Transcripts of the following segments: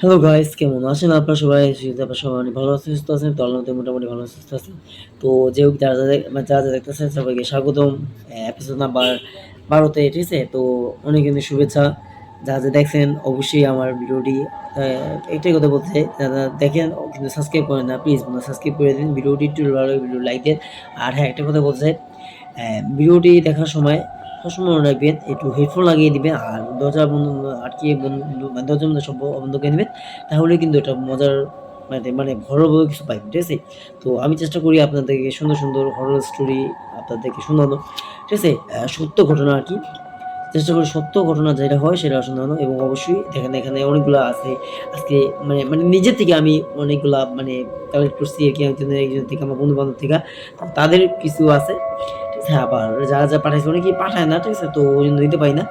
Hello guys, কেমন আছেন আপনারা সবাই? আপনারা সবাই অনেক ভালো আছেন, সুস্থ আছেন। তো আল্লাহর রহমতে মোটামুটি ভালো আছি, সুস্থ আছি। তো যে হোক যারা দেখতেছেন সবাইকে স্বাগতম এপিসোড নাম্বার 12 তে, ঠিক আছে? তো অনেক অনেক শুভেচ্ছা। যারা দেখছেন অবশ্যই আমার ভিডিওটি একটাই কথা বলতে চাই, যারা দেখেন কিন্তু সাবস্ক্রাইব করেন না, প্লিজ সাবস্ক্রাইব করে দিন। ভিডিওটি একটু ভালো লাগলে ভিডিও লাইক দেন। আর হ্যাঁ, একটা কথা বলতে চাই, ভিডিওটি দেখার সময় সবসময় মনে রাখবেন একটু হেডফোন লাগিয়ে দিবেন আর দরজা বন্ধ আটকিয়ে মানে দরজার মধ্যে সব বন্ধ করে দিবেন। তাহলে কিন্তু এটা মজার মানে হরর কিছু পাইবেন, ঠিক আছে? তো আমি চেষ্টা করি আপনাদেরকে সুন্দর, সুন্দর হরর স্টোরি আপনাদেরকে শোনানো, ঠিক আছে? সত্য ঘটনা আরকি। চেষ্টা করি সত্য ঘটনা যেটা হয় সেটা শোনানো এবং অবশ্যই দেখেন এখানে অনেকগুলা আছে। আজকে মানে নিজের থেকে আমি অনেকগুলা কালেক্ট করছি আরকি একজন থেকে আমার বন্ধু-বান্ধব থেকে। তো তাদের কিছু আছে। ঠিক আছে? আবার যারা পাঠাইছে অনেকেই পাঠায় না, ঠিক আছে? তো ওইজন্য দিতে পারি না।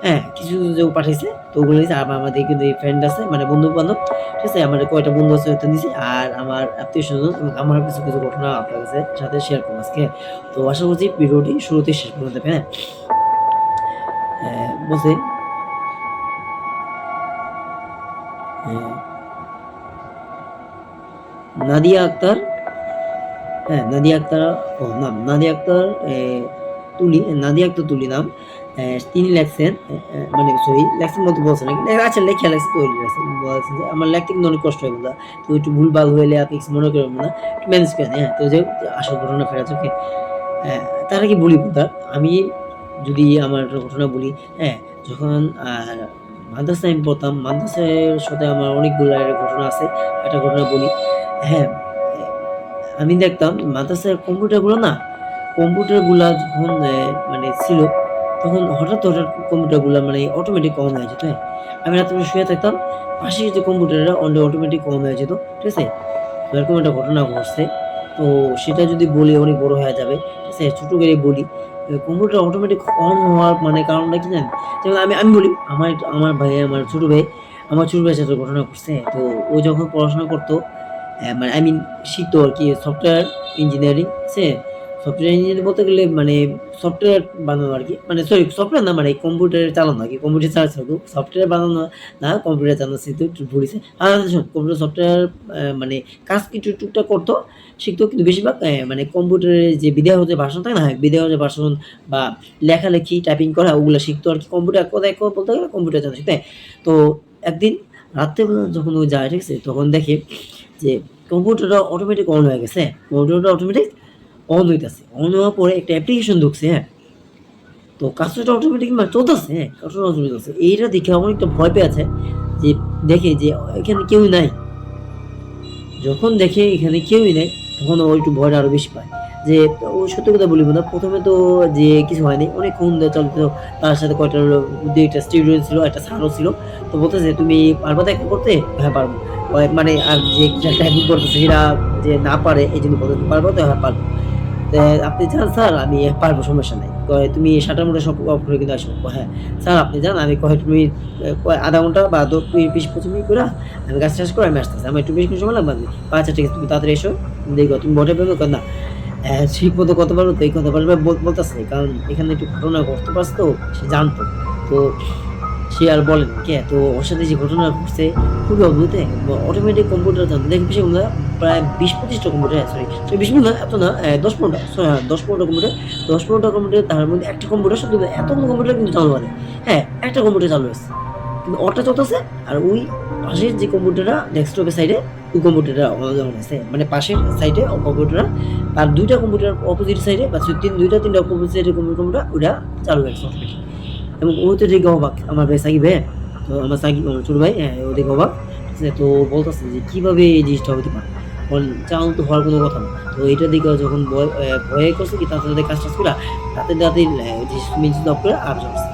হ্যাঁ, কিছু কেউ পাঠাইছে তো ওগুলো দিছে। আবার আমাদের কিন্তু ফ্রেন্ড আছে মানে বন্ধু-বান্ধব, ঠিক আছে? আমার কয়েকটা বন্ধু আছে ওইটা দিছি। আর আমার আত্মীয়স্বজন এবং আমার কিছু, কিছু ঘটনা আপনার সাথে শেয়ার করব আজকে। তো আশা করছি ভিডিওটি শুরুতেই শেষ পর্যন্ত দেখবেন, হ্যাঁ? বলছে হ্যাঁ, নাদিয়া আক্তার, হ্যাঁ, নাদিয়া আক্তার নাম নাদিয়া আক্তার নাদিয়া আক্তার তুলি নাম। তিনি লেখছেন মানে সরি লেখছেন মতো বলছেন নাকি? আচ্ছা লেখা লেখছে তো লেখছেন বলছেন যে আমার লিখতে কিন্তু অনেক কষ্ট হয় বন্ধুরা। তো একটু ভুলভাল হইলে আপনি কিছু মনে করবেন না। একটু ম্যানেজ করে হ্যাঁ? তো যাই হোক আসল ঘটনা ফেরা চোখে। তার আগে বলি বন্ধুরা, আমি যদি আমার একটা ঘটনা বলি, হ্যাঁ? যখন মাদ্রাসায় আমি পড়তাম, মাদ্রাসার সাথে আমার অনেকগুলা ঘটনা আছে। একটা ঘটনা বলি, হ্যাঁ? আমি দেখতাম মাদ্রাসার কম্পিউটারগুলো না, কম্পিউটারগুলা যখন ছিল, তখন হঠাৎ কম্পিউটারগুলা মানে অটোমেটিক অন হয়ে যেত, হ্যাঁ? আমি রাত্রে শুয়ে থাকতাম, পাশের যে কম্পিউটারটা অটোমেটিক অন হয়ে যেত, ঠিক আছে? তো এরকম একটা ঘটনা ঘটছে। তো সেটা যদি বলি অনেক বড় হয়ে যাবে, ঠিক আছে? ছোট করে বলি, কম্পিউটার অটোমেটিক অন হওয়ার মানে কারণটা কি জানেন? যেমন আমি বলি, আমার ভাই, আমার ছোট ভাইয়ের সাথে ঘটনা ঘটছে। তো ও যখন পড়াশোনা করতো, মানে আই মিন শিখতো আরকি সফটওয়্যার ইঞ্জিনিয়ারিং, ঠিক আছে? সফটওয়্যার ইঞ্জিনিয়ারিং বলতে গেলে মানে সফটওয়্যার বানানো আরকি। মানে সরি সফটওয়্যার না মানে কম্পিউটার চালানো আরকি। কম্পিউটার চালাচ্ছে শুধু। সফটওয়্যার বানানো না, কম্পিউটার চালানো শিখতো, একটু ভুল হইছে। শোন কম্পিউটার সফটওয়্যার মানে কাজ কিছু টুকটাক করতো, শিখতো কিন্তু বেশিরভাগ মানে কম্পিউটারের যে বিদেয় যে ভার্সন থাকে না? বিদেয় যে ভার্সন বা লেখালেখি, টাইপিং করা ওগুলা শিখতো আরকি। কম্পিউটার এক কথা বলতে গেলে কম্পিউটার চালানো শিখতো, হ্যাঁ। তো একদিন রাত্রেবেলা যখন ও যায়, ঠিক আছে? তখন দেখে যে কম্পিউটারটা অটোমেটিক অন হয়ে গেছে। কম্পিউটারটা অটোমেটিক অন হইতাছে। অন হওয়ার পরে একটা অ্যাপ্লিকেশন ঢুকছে, হ্যাঁ? তো কাজটা অটোমেটিক চলতেছে, হ্যাঁ? কাজটা অটোমেটিক চলতেছে। এইটা দেখে অনেকটা ভয় পেয়েছে যে দেখে যে এখানে কেউই নাই। যখন দেখে এখানে কেউই নেই, তখন ও একটু ভয়টা আরো বেশি পায়। যে ও সত্যি কথা বলি বন্ধুরা, ১ম এ তো যে কিছু হয়নি। অনেকক্ষণ ধরে চলতেছিল। তার সাথে কয়টা ২-১ টা স্টুডেন্ট ছিল, একটা স্যারও ছিল। তো বলতেছে, "তুমি পারবা তো এখন করতে?" হ্যাঁ, পারব। মানে আর যে টাইপিং করতেছে সেটা যে না পারে এজন্য বলতেছে, "পারবা তো?" হ্যাঁ, পারব। আপনি যান স্যার, আমি পারবো, সমস্যা নাই। কয়, "তুমি ৭ টা মধ্যে সব অফ করে কিন্তু আসো।" কয়, "হ্যাঁ।" "স্যার আপনি যান, আমি কয় তুমি কয় ০.৫ ঘন্টা বা ২০-২৫ মিনিট কইরা আমি কাজ শেষ করে আমি আসতেছি। আমার একটু বেশি কিছু সময় লাগবে। আচ্ছা ঠিক আছে, তুমি তাড়াতাড়ি এসো। দেখো তুমি বটে পারবে?" কয়, "না।" ঠিক মতো কথা বলব তো এই কথা বলবে বলতেছে। কারণ এখানে একটু ঘটনা ঘটতে পারছে তো, সে জানতো। তো সে আর বলেনি। তো ওর সাথে যে ঘটনা ঘটছে খুবই অদ্ভুত, হ্যাঁ? অটোমেটিক কম্পিউটার জানতো। দেখেন বিষয়গুলা প্রায় ২০-২৫ টা কম্পিউটার, সরি ২০ না এত না, ১০-১৫ টা, হ্যাঁ ১০-১৫ টা কম্পিউটার। ১০-১৫ টা কম্পিউটার, তার মধ্যে একটা কম্পিউটার শুধু এতগুলো কম্পিউটার কিন্তু চালু হয় নাই। হ্যাঁ, একটা কম্পিউটার চালু হইছে। কিন্তু ওরটা চলতেছে আর ওই পাশের যে কম্পিউটারটা ডেস্কটপের সাইডে ওই কম্পিউটারটা অন হইছে। মানে পাশের সাইডে কম্পিউটার আর ২ টা কম্পিউটার অপোজিট সাইডে বা ২ টা ৩ টা অপোজিট সাইডে কম্পিউটার ওইটা চালু হয়ে গেছে অটোমেটিক। এবং ও তো দেখে অবাক। আমার ভাই সাকিব ভাইয়া। তো আমার সাকিব আমার ছোট ভাই, হ্যাঁ, ও দেখে অবাক। ঠিক আছে? তো বলতেছে যে কিভাবে এই জিনিসটা হতে পারে? চালানো তো হওয়ার কোনো কথা না। তো এটা দেখে যখন ভয়ে করছে কি তাড়াতাড়ি কাজ-টাজ কইরা তাড়াতাড়ি যে সুইচ অফ করে আবার চলছে।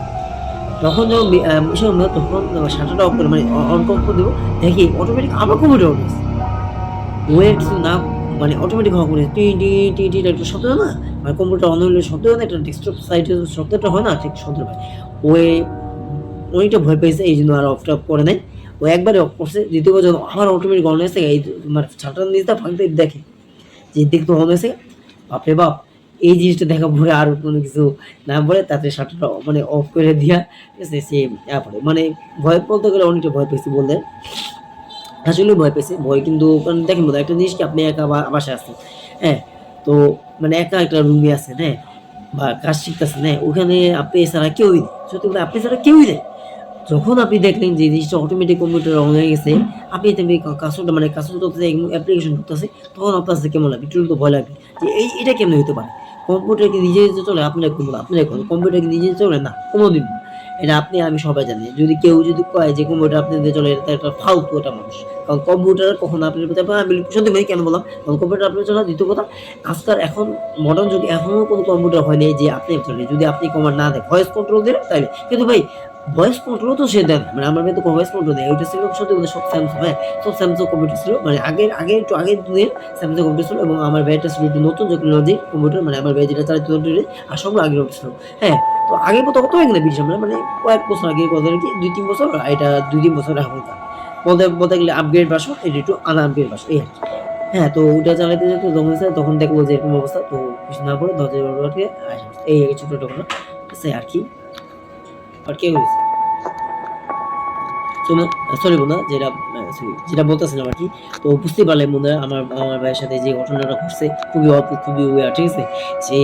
তখন যখন বিষয় হলো তখন শাটারটা অফ করে মানে অন করে দিব। দেখি অটোমেটিক আবার কম্পিউটার অন হইছে। ওয়ের কিছু না মানে অটোমেটিক হওয়া করে টি, টি, টি, টি একটা শব্দ হয় না? মানে কম্পিউটার অন হইলে শব্দ হয় না? একটা ডেস্কটপ সাইডে শব্দটা হয় না? ঠিক শব্দটা হয়। ওয়ে অনেকটা ভয় পেয়েছে এইজন্য আর অফ-টফ করে নাই। ও একবারে অফ করছে। ২য় বার যখন আবার অটোমেটিক অন হয়েছে এই মানে শাটার নিচটা ভাঙতে দেখে যে দেখতে অন হয়েছে। বাপরে বাপ! এই জিনিসটা দেখার পরে আর কোনো কিছু না বলে তাড়াতাড়ি শাটারটা মানে অফ করে দিয়া, ঠিক আছে? সে পড়ে। মানে ভয় বলতে গেলে অনেকটা ভয় পেয়েছি বললেন। আসলে ভয় পেয়েছে। ভয় কিন্তু কারণ দেখেন বোধহয় একটা জিনিস কি আপনি একা বাসায় আছেন, হ্যাঁ? তো মানে একা একটা রুমে আছেন, হ্যাঁ? বা কাজ শিখতেছেন, হ্যাঁ? ওখানে আপনি ছাড়া কেউই নেই। সত্যি কথা আপনি ছাড়া কেউই নেই। যখন আপনি দেখলেন যে জিনিসটা অটোমেটিক কম্পিউটার অন হয়ে গেছে, আপনি তেমনি কাজটা মানে কাজটা করতেছে অ্যাপ্লিকেশন ঢুকতেছে, তখন আপনার কাছে কেমন লাগবে? একটু তো ভয় লাগবে। যে এটা কেমনে হইতে পারে? কম্পিউটার কি নিজে, নিজে চলে? আপনারাই কোন কম্পিউটার কি নিজে, নিজে চলে? না, কোনদিন না। এটা আপনি আমি সবাই জানি। যদি কেউ যদি কয় যে কম্পিউটার আপনার দিয়ে চলে এটা একটা ফালতু একটা মানুষ। কারণ কম্পিউটার কখনো আপনার প্রতি আমি সত্যি ভাই কেন বললাম? কারণ কম্পিউটার আপনার চলে। দ্বিতীয় কথা আজকাল এখন মডার্ন যুগে এখনো কোনো কম্পিউটার হয় নাই যে আপনি চলে। যদি আপনি কমান্ড না দেন, ভয়েস কন্ট্রোল দিলেন তাইলে। কিন্তু ভাই ভয়েস কন্ট্রোলও তো সে দেয় না। মানে আমার মেয়ে তো ভয়েস কন্ট্রোল দেয়। ওইটা ছিল সত্যি বলতে সব স্যামসাং, হ্যাঁ? সব স্যামসাং কম্পিউটার ছিল। মানে একটু আগের দিনের স্যামসাং কম্পিউটার ছিল এবং আমার ভাইয়েরটা ছিল একটু নতুন টেকনোলজি কম্পিউটার। মানে আমার ভাই যেটা চালাইতো আর সবগুলো আগের ছিল। হ্যাঁ? তো আগে কত এখানে ব্রিটিশ আমলে মানে কয়েক বছর আগে কথা আরকি ২-৩ বছর এটা ২-৩ বছর এখনকার। বলতে গেলে আপগ্রেড ভার্সন এটা একটু আনআপগ্রেড ভার্সন এই আরকি। হ্যাঁ, তো ওইটা চালাইতে যেত তখন দেখলো যে এরকম অবস্থা। তো কিছু না করে দরজা এই ছোট ঘটনা। আছে আরকি। আর কে হইছে? শোনো সরি বন্ধুরা যেটা বলতেছিলাম আরকি। তো বুঝতেই পারলেন বন্ধুরা আমার ভাইয়ের সাথে যে ঘটনাটা ঘটছে খুবই অদ্ভুত, খুবই weird ঠিক আছে? যে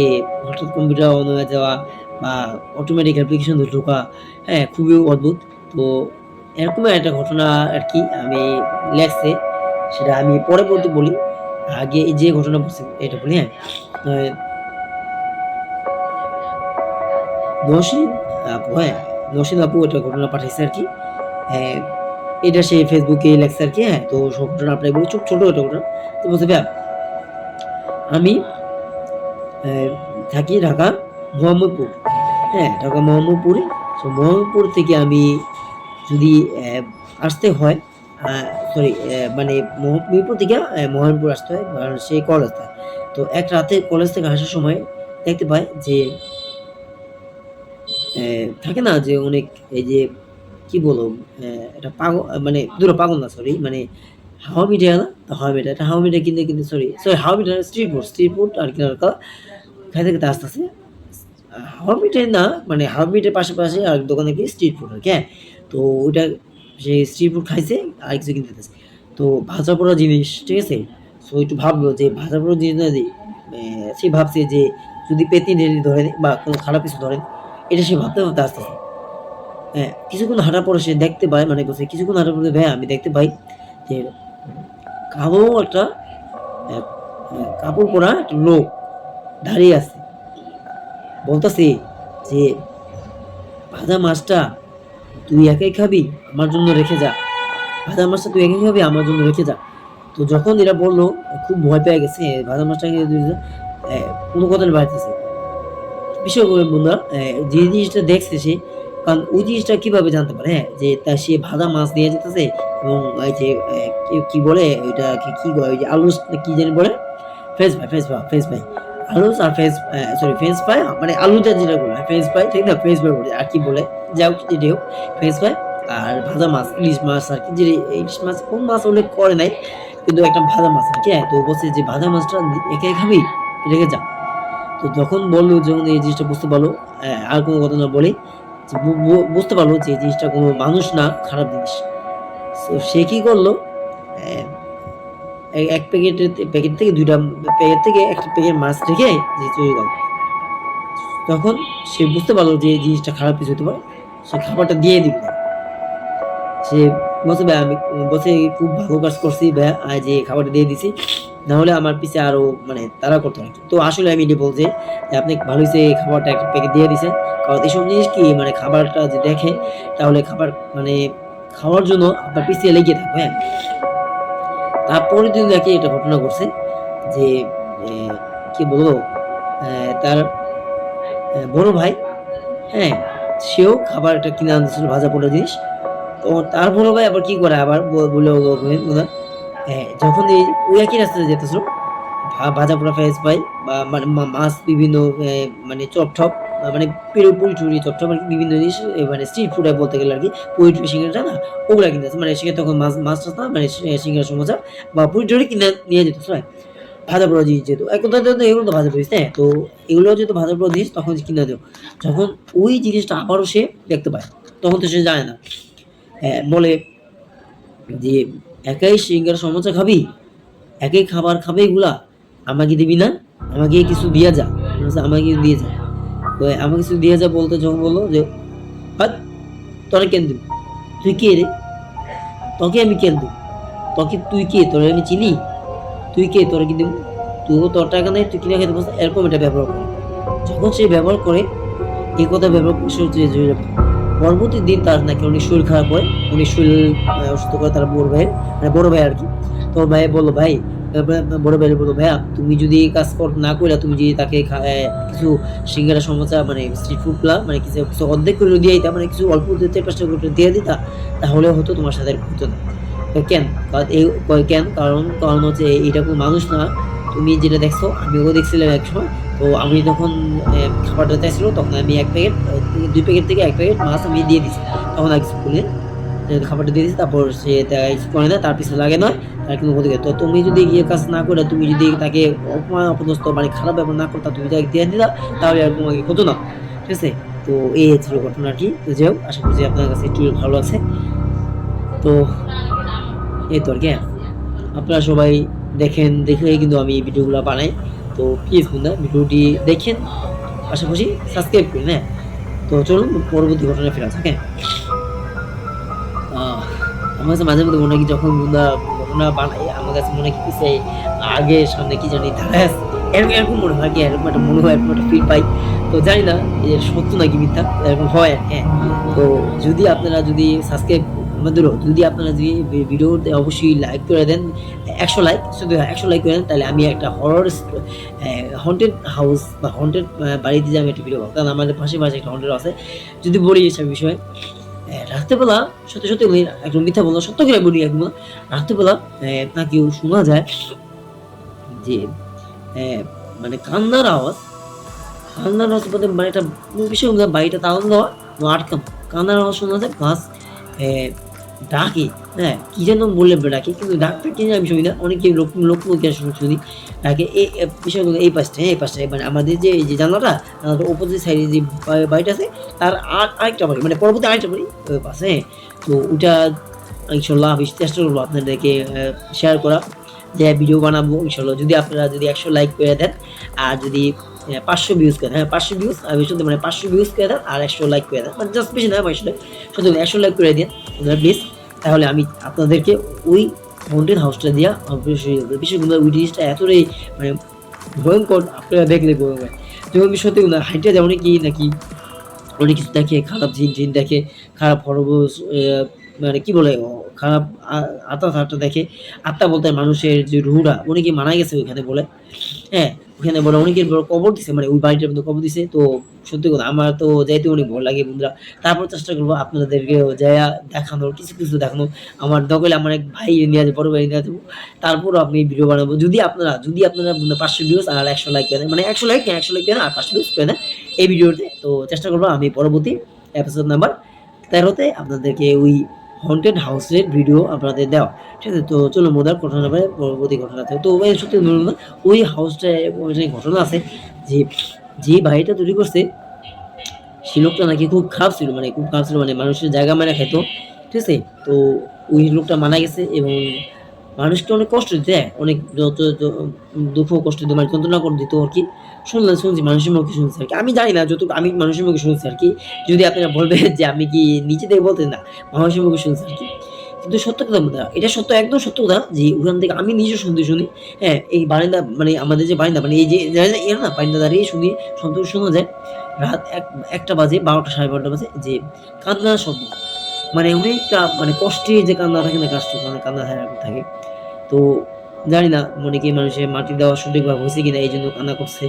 হঠাৎ কম্পিউটার অন হয়ে যাওয়া বা অটোমেটিক অ্যাপ্লিকেশন ঢোকা, হ্যাঁ? খুবই অদ্ভুত। তো এরকমই একটা ঘটনা আরকি আমি লেগছে সেটা আমি পরবর্তী বলি। আগে যে ঘটনা বলছি এটা বলি, হ্যাঁ? আ মহসিন হ্যাঁ, মহসিন আপু একটা ঘটনা পাঠাইছে আরকি। হ্যাঁ, এটা সে ফেসবুকে লেখছে আরকি, হ্যাঁ? তো সব ঘটনা আপনাকে বলি ছোট একটা ঘটনা। তো বলছে ভাইয়া আমি অ্যা থাকি ঢাকা মোহাম্মদপুর, হ্যাঁ? ঢাকা মোহাম্মদপুরে। সো মোহাম্মদপুর থেকে আমি যদি আসতে হয় আ সরি মানে মিরপুর থেকে মহারণপুর আসতে হয় সেই কলেজটা। তো এক রাতে কলেজ থেকে আসার সময় দেখতে পাই যে অ্যা থাকে না যে অনেক এই যে কি বলবো এটা মানে দুটো পাগল না সরি মানে হাওয়া মিঠাই না? হাওয়া মিঠাই। এটা হাওয়া মিঠাই কিনতে হাওয়া মিঠাই না স্ট্রিট ফুড আর কি হালকা খাইতে আসতেছে। হাওয়া মিঠাই না মানে হাওয়া মিঠাইয়ের পাশাপাশি আরেক দোকানে গিয়ে স্ট্রিট ফুড আরকি, হ্যাঁ? তো ওইটা সে স্ট্রিট ফুড খাইছে আর কিছু কিনতেছে। তো ভাজা পোড়া জিনিস, ঠিক আছে? সো একটু ভাবলো যে ভাজা পোড়া জিনিস না যে সে ভাবছে যে যদি পেতনি টেতনি ধরে বা কোনো খারাপ কিছু ধরে, এটা সে ভাবতে আসতেছে। হ্যাঁ, কিছুক্ষণ হাঁটার পরে সে দেখতে পায় মানে বলছে কিছুক্ষণ হাঁটার পরে ভাইয়া আমি দেখতে পাই যে কালো একটা অ্যা কাপড় পরা একটা লোক দাঁড়িয়ে আছে। বলতাছে যে, "ভাজা মাছটা তুই একাই খাবি? আমার জন্য রেখে যা। ভাজা মাছটা তুই একাই খাবি? আমার জন্য রেখে যা।" তো যখন এরা বলল খুব ভয় পেয়ে গেছে। ভাজা মাছটা কোনো কথাই বাড়তেছে। বিশেষ করে বন্ধুরা যে জিনিসটা দেখছে সে কারণ ওই জিনিসটা কিভাবে জানতে পারে, হ্যাঁ? যে সে ভাজা মাছ নিয়ে যেতেছে এবং ওই যে কি বলে ওইটাকে কি বলে? ওই যে আলুস না কি জানি বলে? French fry. আলুস আর ফ্রেঞ্চ ফ্রাই মানে আলুটা যেটা বলে ফ্রেঞ্চ ফ্রাই ঠিক না? ফ্রেঞ্চ ফ্রাই বলে। আর কি বলে? যাই হোক যেটাই হোক ফ্রেঞ্চ ফ্রাই আর ভাজা মাছ, ইলিশ মাছ আরকি যে ইলিশ মাছ কোন মাছ উল্লেখ করে নাই। কিন্তু একটা ভাজা মাছ আরকি, হ্যাঁ? তো বলছে যে, "ভাজা মাছটা একাই খাবি? রেখে যা।" তো যখন বলল যখন এই জিনিসটা বুঝতে পারলো, আর কোনো কথা না বলেই যে বুঝতে পারলো যে এই জিনিসটা কোনো মানুষ না, খারাপ জিনিস। সো সে কি করলো? অ্যা এক প্যাকেট থেকে ২ টা প্যাকেট থেকে ১ টা প্যাকেট মাছ রেখে যে চলে গেল। তখন সে বুঝতে পারলো যে এই জিনিসটা খারাপ কিছু হতে পারে। সে খাবারটা দিয়ে দিল। সে বলছে, "ভাই আমি" বলছে, "খুব ভালো কাজ করছি ভাইয়া যে খাবারটা দিয়ে দিছি। না হলে আমার পিছে আরো মানে তাড়া করতো আরকি।" তো আসলে আমি এটাই বলছি যে, "আপনি ভালো হইছে এই খাবারটা একটা প্যাকেট দিয়ে দিছেন।" কারণ এসব জিনিস কি মানে খাবারটা যে দেখে তাহলে খাবার মানে খাওয়ার জন্য আপনার পিছে লেগে থাকবে, হ্যাঁ? তারপরের দিন নাকি একটা ঘটনা ঘটছে যে এ কি বলবো? তার বড় ভাই, হ্যাঁ? সেও খাবার একটা কিনে আনতেছিল ভাজা পোড়া জিনিস। তো তার বড় ভাই আবার কি করে আবার বলল যখন ওই একই রাস্তাতে যেতেছিল ভাজা পোড়া ফ্রেঞ্চ ফ্রাই বা মানে মাছ বিভিন্ন মানে চপ-টপ মানে পুরি-টুরি চপ-টপ আরকি বিভিন্ন জিনিস মানে স্ট্রিট ফুড বলতে গেলে আরকি। পুরি-টুরি সিঙ্গারা না? ওগুলা কিনতেছে। মানে সে তখন মাছ-টাছ না মানে সিঙ্গারা সমোসা বা পুরি-টুরি কিনে নিয়ে যেতেছে, হ্যাঁ? ভাজা পোড়া জিনিস যেহেতু। এক কথায় তো এগুলো তো ভাজা পোড়া জিনিস, হ্যাঁ? তো এগুলো যেহেতু ভাজা পোড়া জিনিস তখন কিনে দিও। যখন ওই জিনিসটা সে দেখতে পায়, তখন তো সে জানে না। বলে যে একাই সিঙ্গারা সমোসা খাবি, একাই খাবার খাবে এগুলা, আমাকে দিবি না, আমাকে কিছু দিয়া যা। আমাকে কিছু দিয়ে যা। তো আমাকে কিছু দিয়ে যা বলতে যখন বললো যে হাট, তোরা কেন দিব, তুই কে রে, তোকে আমি কেন দিব, তোকে তুই কে, তোরা আমি চিনি, তুই কে, তোরা কি দিব, তুই তোর টাকা নেই, তুই কিনে খেতে পারছিস, এরকম এটা ব্যবহার করে। যখন সে ব্যবহার করে এই কথা ব্যবহার করে সে হচ্ছে যে পরবর্তী দিন তার নাকি অনেক শরীর খারাপ হয়, অনেক শরীর অসুস্থ করে তার বড় ভাইয়ের, মানে বড় ভাই আর কি। তো ভাই বললো ভাই, বড় ভাই বললো ভাইয়া তুমি যদি এই কাজ না করলে, তুমি যদি তাকে কিছু সিঙ্গারা সমোসা মানে স্ট্রিট ফুডগুলা মানে কিছু কিছু অর্ধেক করে দিয়ে দিতা, মানে কিছু অল্প 4-5 টাকা করে দিয়ে দিতা, তাহলে হয়তো তোমার সাথে আর হতো না। তো কেন, কেন, কারণ কারণ হচ্ছে এটা কোনো মানুষ না, তুমি যেটা দেখছো আমিও দেখছিলাম এক সময়। তো আমি যখন খাবারটা চাইছিল তখন আমি 1 প্যাকেট 2 প্যাকেট থেকে 1 প্যাকেট মাছ আমি দিয়ে দিছি, তখন আর কিছু বলে খাবারটা দিয়ে দিছি। তারপর সে কিছু করে না, তার পিছনে লাগে নয়, তার কোনো ক্ষতি করে। তো তুমি যদি গিয়ে কাজ না করে, তুমি যদি তাকে অপমান অপদস্থ মানে খারাপ ব্যবহার না করতা, তুমি তাকে দিয়ে দিতা, তাহলে আর তোমাকে হতো না। ঠিক আছে, তো এই ছিল ঘটনা আর কি। তো যাই হোক, আশা করছি আপনার কাছে একটু ভালো আছে। তো এই তো আর কি, আপনারা সবাই দেখেন, দেখে কিন্তু আমি এই ভিডিওগুলো বানাই। তো প্লিজ বন্ধুরা ভিডিওটি দেখেন, পাশাপাশি সাবস্ক্রাইব করুন। হ্যাঁ, তো চলুন পরবর্তী ঘটনায় ফেরা যাক। হ্যাঁ, আমার কাছে মাঝে মধ্যে মনে হয় কি, যখন বন্ধুরা ঘটনা বানাই আমার কাছে মনে হয় কি পিছে আগে সামনে কি জানি দাঁড়ায় আছে, এরকম এরকম মনে হয় কি, এরকম একটা মনে হয়, এরকম একটা ফিল পাই। তো জানি না এর সত্য নাকি মিথ্যা, এরকম হয়। হ্যাঁ, তো যদি আপনারা যদি সাবস্ক্রাইব আমাদেরও, যদি আপনারা যদি ভিডিওতে অবশ্যই লাইক করে দেন, 100 লাইক, শুধু 100 লাইক করে দেন, তাহলে আমি একটা হরর হন্টেড হাউস বা হন্টেড বাড়িতে যে আমি একটা ভিডিও পাবো, কারণ আমাদের পাশে একটা হন্টেড আছে। যদি বলি এসব বিষয়ে, রাত্রেবেলা সত্যি সত্যি বলি, একদম মিথ্যা বললাম, সত্য করে বলি একদম, রাত্রেবেলা নাকি শোনা যায় যে মানে কান্নার আওয়াজ, কান্নার আওয়াজ বলতে মানে একটা বিষয় বাড়িটা তাহলে দেওয়া আটকাম, কান্নার আওয়াজ শোনা যায়, প্লাস ডাকে। হ্যাঁ, কি যেন বললে ডাকে, কিন্তু ডাকটা কি আমি শুনি না, অনেকে লোকমুখে শুনি ডাকে। এই বিষয়গুলো এই পাশটায়, এই পাশটায় মানে আমাদের যে এই যে জানলাটা, অপোজিট সাইডে যে বাড়িটা আছে, তার আরেকটা বাড়ি, মানে পরবর্তী আরেকটা বাড়ি ওই পাশে। হ্যাঁ, তো ওইটা ইনশাল্লাহ আমি চেষ্টা করবো আপনাদেরকে শেয়ার করা, যে ভিডিও বানাবো ইনশাল্লাহ, যদি আপনারা যদি 100 লাইক করে দেন, আর যদি 500 ভিউজ করে দেন। হ্যাঁ, 500 ভিউজ, আমি শুধু মানে 500 ভিউজ করে দেন আর 100 লাইক করে দেন, মানে জাস্ট বেশি না, 500 লাইক, শুধু 100 লাইক করে দিন প্লিজ। তাহলে আমি আপনাদেরকে ওই হন্টেড হাউসটা দিয়া অবশ্যই, বিশেষ করে ওই জিনিসটা এতটাই মানে ভয়ঙ্কর, আপনারা দেখলে ভয়ঙ্কর। যেমন সত্যি না, হাইটটা যেমন কি নাকি অনেক কিছু দেখে, খারাপ জিন দেখে, খারাপ হরবস, মানে কি বলে, খারাপ আত্মা দেখে। আত্মা বলতে মানুষের যে রুহটা, অনেকে মারা গেছে ওইখানে বলে। হ্যাঁ, ওখানে বলে অনেকের বড় কবর দিছে, মানে ওই বাড়িটার মধ্যে কবর দিছে। তো সত্যি কথা আমার তো যাইতে অনেক ভয় লাগে বন্ধুরা। তারপর চেষ্টা করবো আপনাদেরকেও যাইয়া দেখানোর, কিছু কিছু দেখানো। আমার দরকার আমার এক ভাই নিয়ে যাবো, বড় ভাই নিয়ে যাবো, তারপরও আপনি ভিডিও বানাবো। যদি আপনারা 500 ভিউজ আর 100 লাইক করে দেন, মানে 100 লাইক 100 লাইক করে দেন আর 500 ভিউজ করে দেন এই ভিডিওতে, তো চেষ্টা করবো আমি পরবর্তী এপিসোড নাম্বার 13-তে আপনাদেরকে ওই হন্টেড হাউসের ভিডিও আপনাদের দেওয়া। ঠিক আছে, তো চলো মোদার ঘটনা ব্যাপারে পরবর্তী ঘটনাতে। তো ওই সত্যি ওই হাউসটায় ঘটনা আছে যে, যে বাড়িটা তৈরি করছে সে লোকটা নাকি খুব খারাপ ছিল, মানে খুব খারাপ ছিল, মানে মানুষের জায়গা মানে খাইতো। ঠিক আছে, তো ওই লোকটা মারা গেছে এবং মানুষকে অনেক কষ্ট দিতে, অনেক দুঃখ কষ্ট দিতে, মানে যন্ত্রণা করে দিত আর কি। শুনছি মানুষের মুখে শুনছি আর কি, আমি জানি না, যতটুকু আমি মানুষের মুখে শুনছি আর কি। যদি আপনারা বলবেন যে আমি কি নিচে থেকে বলতেন, না, মানুষের মুখে শুনছি আর কি। কিন্তু সত্য কথা বলতে, এটা সত্য, একদম সত্য কথা, যে ওখান থেকে আমি নিজে শুনি। হ্যাঁ, এই বারান্দা মানে আমাদের যে বারান্দা, মানে এই যে এর না বারান্দা দাঁড়িয়ে শুনি, শোনা যায় রাত 1টা বাজে, 12টা 12:30 বাজে, যে কান্নার শব্দ, মানে অনেকটা মানে কষ্টে যে কান্না থাকে না, কান্না থাকে। তো জানি না মনে কি মানুষের মাটি দেওয়া সঠিকভাবে হয়েছে কিনা, এই জন্য কান্না করছে,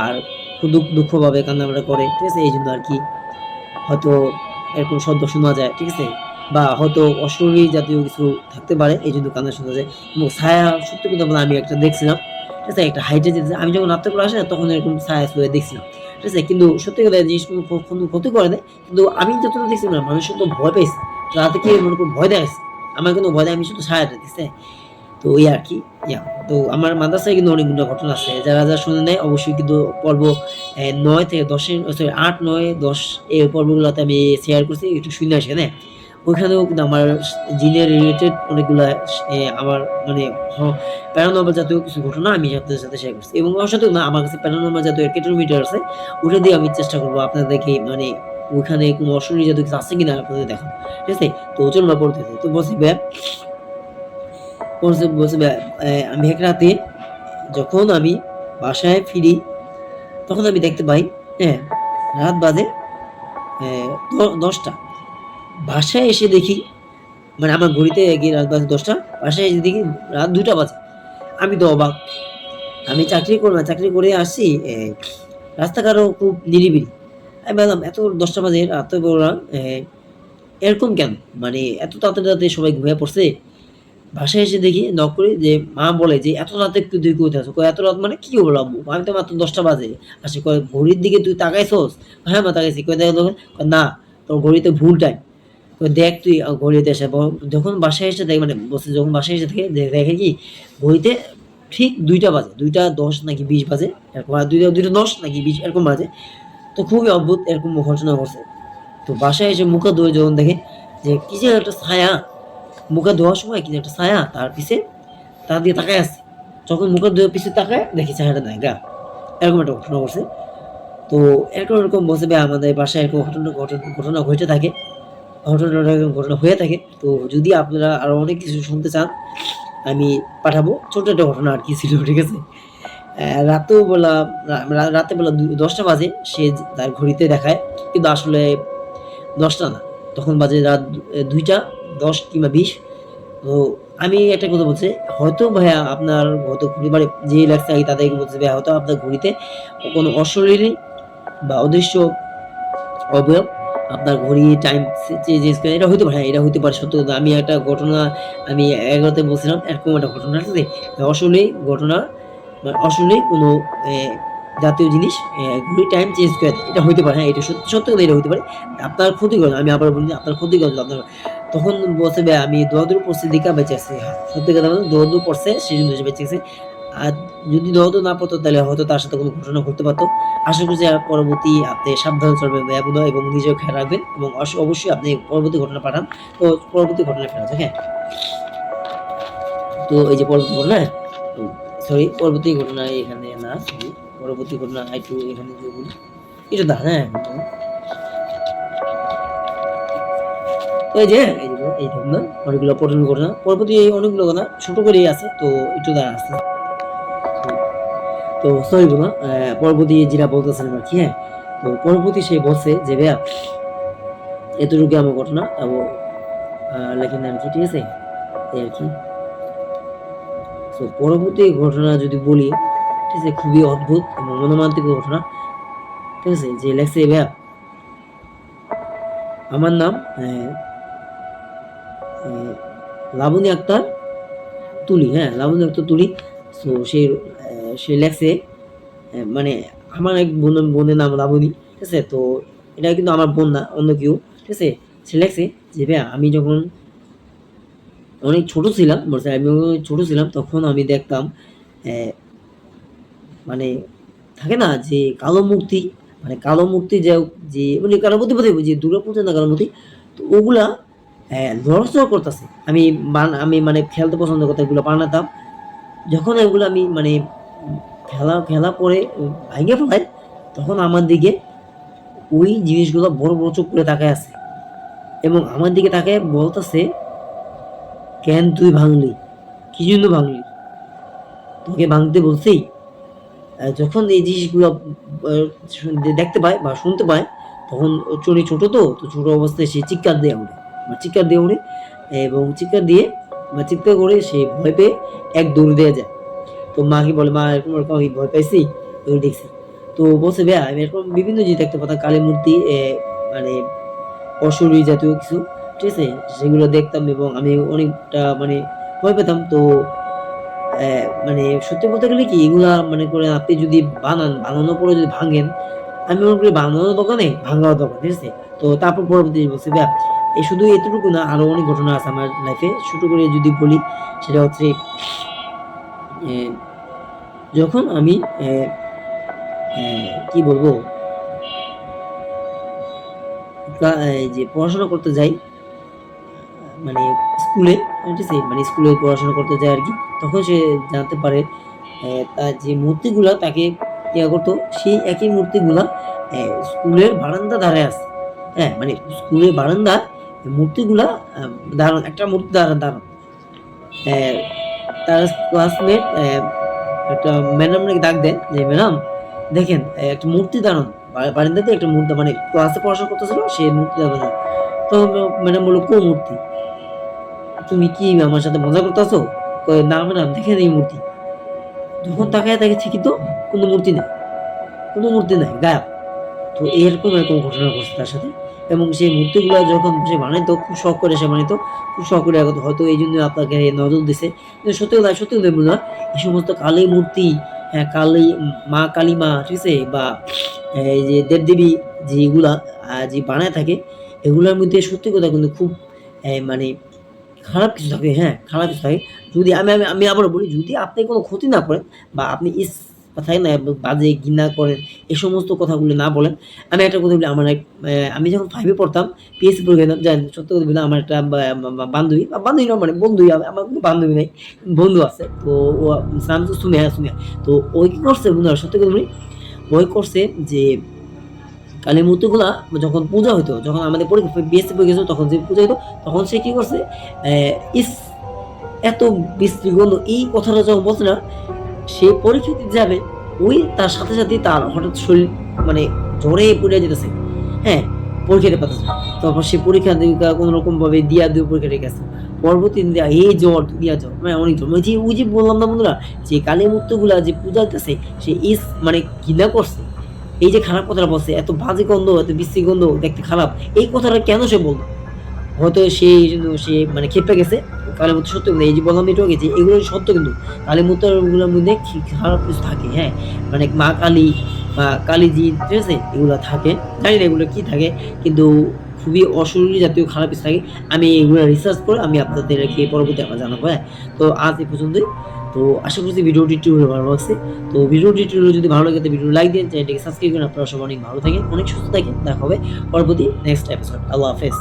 আর খুব দুঃখভাবে কান্নাটা করে। ঠিক আছে, এই জন্য আর কি হয়তো এরকম শব্দ শোনা যায়। ঠিক আছে, বা হয়তো অশরীরী জাতীয় কিছু থাকতে পারে, এই জন্য কান্না শোনা যায়। এবং ছায়া, সত্যি কথা বলে আমি একটা দেখছিলাম। ঠিক আছে, একটা হাইটে যেতে, আমি যখন রাত্রে করে আসি না, তখন এরকম ছায়া ছুঁয়ে দেখছিলাম। ঠিক আছে, কিন্তু সত্যি কথা জিনিস কোনো ক্ষতি করে না, কিন্তু আমি যতটা দেখছি না, মানুষ তো ভয় পেয়েছে, রাতে কি মনে করো ভয় দেয়, আমার কোনো ভয় দেয়, আমি শুধু ছায়াটা দেখছি। তো এই আর কি, তো আমার মাদ্রাসায় কিন্তু অনেকগুলো ঘটনা আছে, যারা শুনে নেয় অবশ্যই কিন্তু পর্ব 9 থেকে 10, সরি 8, 9, 10 এই পর্বগুলোতে আমি শেয়ার করছি, একটু শুনে আসেন। হ্যাঁ, ওইখানেও কিন্তু আমার জিনের রিলেটেড অনেকগুলা আমার মানে প্যারানর্মাল জাতীয় কিছু ঘটনা আমি আপনাদের সাথে শেয়ার করছি এবং আমার সাথেও না, আমার কাছে প্যারানর্মাল জাতীয় ক্যাটোমিটার আছে, ওটা দিয়ে আমি চেষ্টা করবো আপনাদেরকে মানে ওইখানে কোনো অশরীরী জাতীয় কিছু আছে কিনা আপনাদের দেখানো, ঠিক আছে? তো চলুন না পড়তেছি। তো বলছি ভাইয়া, বলছি ভাইয়া, আমি এক রাতে যখন আমি বাসায় ফিরি তখন আমি দেখতে পাই, হ্যাঁ, রাত বাজে 10টা। বাসায় এসে দেখি, মানে আমার ঘড়িতে গিয়ে রাত বাজে 10টা, বাসায় এসে দেখি রাত 2টা বাজে। আমি তো অবাক। আমি চাকরি করে আসছি, রাস্তাঘাটও খুব নিরিবিলি। আমি ভাবলাম এত 10টা বাজে রাত বেলা, এরকম কেন? মানে এত তাড়াতাড়ি রাতে সবাই ঘুমিয়ে পড়ছে। বাসায় এসে দেখি, নক করি, যে মা বলে যে এত রাতে তুই কোথায় আছো? কয় এত রাত মানে কি বলবো আম্মু? আমি তো মাত্র 10টা বাজে আসি। কয় ঘড়ির দিকে তুই তাকাইছস? হ্যাঁ মা তাকাইছি। কয় দেখো তো। কয় না, তোর ঘড়িতে ভুল টাইম। কয় দেখ তুই ঘড়িতে এসে যখন বাসায় এসে দেখে, মানে বলছে যখন বাসায় এসে দেখে দেখে কি ঘড়িতে ঠিক 2টা বাজে, 2টা 10 নাকি 20 বাজে এরকম, আর 2টা 10 নাকি 20 এরকম বাজে। তো খুবই অদ্ভুত এরকম ঘটনা ঘটছে। তো বাসায় এসে মুখ হাত ধুয়ে যখন দেখে যে কি যে একটা ছায়া, মুখ হাত ধোয়ার সময় কি যে একটা ছায়া তার পিছে তার দিকে তাকায় আছে। যখন মুখ হাত ধুয়ে পিছে তাকায় দেখি ছায়াটা নাই গা। এরকম একটা ঘটনা ঘটছে। তো এরকম বলছে ভাই আমাদের বাসায় এরকম ঘটনা ঘটে থাকে, ঘটনা হয়ে থাকে। তো যদি আপনারা আরো অনেক কিছু শুনতে চান আমি পাঠাবো। ছোট একটা ঘটনা আর কি ছিল, ঠিক আছে? রাতেও বেলা, রাতে বেলা 10টা বাজে সে তার ঘড়িতে দেখায়, কিন্তু আসলে 10টা না, তখন বাজে রাত 2টা 10 কিংবা 20। তো আমি একটা কথা বলছি, হয়তো ভাইয়া আপনার হয়তো ঘড়ি মানে যে লাগছে আগে তাদেরকে বলছে ভাইয়া হয়তো আপনার ঘড়িতে কোনো অশরীরী বা অদৃশ্য অবয়ব আপনার ঘড়ি টাইম চেঞ্জ করে, এটা হইতে পারে। হ্যাঁ, এটা হইতে পারে, সত্য কথা। আমি একটা ঘটনা আমি এগারোতে বলছিলাম, এরকম একটা ঘটনা আছে যে আসলে ঘটনা মানে আসলে কোনো জাতীয় জিনিস ঘড়ি টাইম চেঞ্জ করে দেয়। এটা হইতে পারে, হ্যাঁ, এটা সত্যি সত্য কথা, এটা হইতে পারে। আপনার ক্ষতি করে, আমি আবার বলি আপনার ক্ষতি করে আপনার। তখন বলছে ভাই আমি দৌড়াদৌড়ি পড়ছি দিকে বেঁচে আছি। হ্যাঁ, সত্যি কথা বলতে দৌড়াদৌড়ি পড়ছে সেই জন্য সে বেঁচে গেছে। আর যদি দৌড়াদৌড়ি না পড়তো তাহলে হয়তো তার সাথে কোনো ঘটনা ঘটতে পারতো। আশা করি যে পরবর্তী আপনি সাবধানে চলবেন ভাইয়া এবং নিজেও খেয়াল রাখবেন এবং অবশ্যই আপনি পরবর্তী ঘটনা পাঠান। তো পরবর্তী ঘটনায় ফেরা যাক, হ্যাঁ। তো এই যে পরবর্তী ঘটনা, সরি পরবর্তী ঘটনা এখানে না, সরি পরবর্তী ঘটনা একটু এখানে যে বলি এটা দা, হ্যাঁ। তো এই ধরুন না অনেকগুলো পঠন ঘটনা, পরবর্তী অনেকগুলো কথা ছোট করেই আছে, তো একটু দাঁড়া আছে। তো সরি বলো, পরবর্তী যেটা বলতেছিলাম আর কি, হ্যাঁ। তো পরবর্তী সে বলছে যে ভাইয়া এতটুকু আমার ঘটনা এবং লেখেন আর কি, ঠিক আছে, এই আর কি। তো পরবর্তী ঘটনা যদি বলি, ঠিক আছে, খুবই অদ্ভুত এবং মনোমান্তিক ঘটনা, ঠিক আছে, যে লেখছে ভাইয়া আমার নাম লাবণী আক্তার তুলি, হ্যাঁ, লাবণী আক্তার তুলি। তো সে লেখছে মানে আমার এক বোনের নাম লাবণী, ঠিক আছে? তো এটা কিন্তু আমার বোন না, অন্য কেউ, ঠিক আছে? সে লেখছে যে ভাইয়া আমি যখন অনেক ছোট ছিলাম, বলছে আমি ছোট ছিলাম তখন আমি দেখতাম মানে থাকে না যে কালো মূর্তি, মানে কালো মূর্তি যে মানে কালো মূর্তি বলতে যে দুর্গাপূজা না কালো মূর্তি, তো ওগুলা নড়াচড়া করতেছে। আমি মানে খেলতে পছন্দ করতাম, এগুলো বানাতাম। যখন এগুলো আমি মানে খেলা পরে ভাঙে ফেলাই, তখন আমার দিকে ওই জিনিসগুলো বড় বড় চোখ করে তাকায় আছে এবং আমার দিকে তাকায় বলতেছে, কেন তুই ভাঙলি? কি জন্য ভাঙলি? তোকে ভাঙতে বলছি? যখন এই জিনিসগুলো দেখতে পায় বা শুনতে পায়, তখন চুরি ছোট, তো ছোট অবস্থায় সে চিৎকার দিয়ে ওঠে, চিৎকার দিয়ে ওঠে এবং চিৎকার দিয়ে বা চিৎকার করে সে ভয় পেয়ে এক দৌড় দিয়ে যায়। তো মাকে বলে, মা এরকম এরকম আমি ভয় পাইছি, ওই দেখছি। তো বলছে ভাইয়া আমি এরকম বিভিন্ন জিনিস দেখতে পেতাম, কালী মূর্তি, মানে অশরীরী জাতীয় কিছু, ঠিক আছে, সেগুলো দেখতাম এবং আমি অনেকটা মানে ভয় পেতাম। তো মানে সত্যি বলতে গেলে কি এগুলা মানে করে আপনি যদি বানানোর পরে যদি ভাঙেন, আমি মনে করি বানানোর দোকানে ভাঙার দোকান, ঠিক আছে? তো তারপর পরবর্তী বলছি ভাইয়া এই শুধু এতটুকু না, আরো অনেক ঘটনা আছে আমার লাইফে। ছোট করে যদি বলি সেটা হচ্ছে যখন আমি কি বলবো এই যে পড়াশোনা করতে যাই, মানে স্কুলে, ঠিক আছে, মানে স্কুলে পড়াশোনা করতে যায় আর কি, তখন সে জানতে পারে তার যে মূর্তিগুলা তাকে ইয়া করতো, সেই একই মূর্তিগুলা স্কুলের বারান্দা ধারে আছে। হ্যাঁ, মানে স্কুলের বারান্দা মূর্তিগুলা দাঁড়ানো, একটা মূর্তি দাঁড়ানো। তার ক্লাসমেট একটা ম্যাডামকে ডাক দেন যে, ম্যাডাম দেখেন একটা মূর্তি দাঁড়ানো বারান্দাতে, একটা মূর্তি, মানে ক্লাসে পড়াশোনা করতেছিল সেই মূর্তি দাঁড়ানো। তো ম্যাডাম বললো, কোন মূর্তি? তুমি কি আমার সাথে মজা করতেছো? না ম্যাডাম, দেখেন এই মূর্তি। যখন তাকায় দেখে ঠিকই তো কোনো মূর্তি নেই, কোনো মূর্তি নাই, গায়েব। তো এরকম ঘটনা ঘটছে তার সাথে। এবং সেই মূর্তিগুলো যখন সে বানাইতো, খুব শখ করে সে বানাইতো, খুব শখ করে আগাতো, হয়তো এই জন্য আপনাকে নজর দিছে। কিন্তু সত্যি কথা বলবো না, এই সমস্ত কালী মূর্তি, হ্যাঁ কালী মা, কালী মা, ঠিক আছে, বা এই যে দেবদেবী যেগুলা যে বানায় থাকে, এগুলোর মধ্যে সত্যি কথা কিন্তু খুব মানে খারাপ কিছু থাকে, হ্যাঁ খারাপ কিছু থাকে। যদি আমি আবারও বলি, যদি আপনি কোনো ক্ষতি না করেন বা আপনি থাকে না বাজে ঘৃণা করেন, এই সমস্ত কথাগুলো না বলেন। আমি একটা কথা বলি, আমার আমি যখন 5 এ পড়তাম, পিএসসি পরীক্ষা দিতাম, জানেন সত্যি কথা বলি, আমার একটা বান্ধবী না, মানে বন্ধুই, আমার কোনো বান্ধবী নাই, বন্ধু আছে। তো ও নাম হচ্ছে সুমিয়া। তো ওই কি করছে বন্ধুরা, সত্যি কথা বলি, ওই করছে যে কালীর মূর্তিগুলা যখন পূজা হইতো, যখন আমাদের বিএসসি পরীক্ষা ছিল, তখন যে পূজা হইতো, তখন সে কি করছে, ইস এত বিশ্রী গন্ধ, এই কথাটা যখন বলছে না, সে পরীক্ষা দিতে যাবে, ওই তার সাথে সাথে তার হঠাৎ শরীর মানে জ্বরে পড়ে যেতেছে, হ্যাঁ পরীক্ষা দিতে পারতেছে না। তারপর সে পরীক্ষা দিকে কোনো রকম ভাবে দিয়া দিয়ে পরীক্ষা দিয়ে গেছে। পরবর্তী দিন এই জ্বর, দুনিয়া জ্বর, মানে অনেক জ্বর, মানে যে ওই যে বললাম না বন্ধুরা, যে কালী মূর্তিগুলা যে পূজা দিতেছে, সে মানে ঘৃণা করছে, এই যে খারাপ কথাটা বলছে, এত বাজে গন্ধ, এত বিশ্রী গন্ধ, দেখতে খারাপ, এই কথাটা কেন সে বলতো? হয়তো সে মানে ক্ষেপে গেছে। কালীর মূর্তি সত্য, কিন্তু এই যে বললাম একটু আগে, যে এগুলো সত্য, কিন্তু কালীর মূর্তিগুলোর মধ্যে খারাপ কিছু থাকে, হ্যাঁ মানে মা কালী বা কালীজি, ঠিক আছে, এগুলো থাকে, জানি না এগুলো কি থাকে, কিন্তু খুবই অশরীরী জাতীয় খারাপ কিছু থাকে। আমি এগুলো রিসার্চ করে আমি আপনাদেরকে পরবর্তী আমার জানাবো, হ্যাঁ। তো আজ এই পর্যন্তই। তো আশা করছি ভিডিওটি ভালো লাগছে। তো ভিডিওটি যদি ভালো লাগে, তো ভিডিও লাইক দিন, চ্যানেলটিকে সাবস্ক্রাইব করেন। আপনারা সবাই অনেক ভালো থাকেন, অনেক সুস্থ থাকেন। দেখা হবে পরবর্তী নেক্সট এপিসোড। আল্লাহ হাফেজ।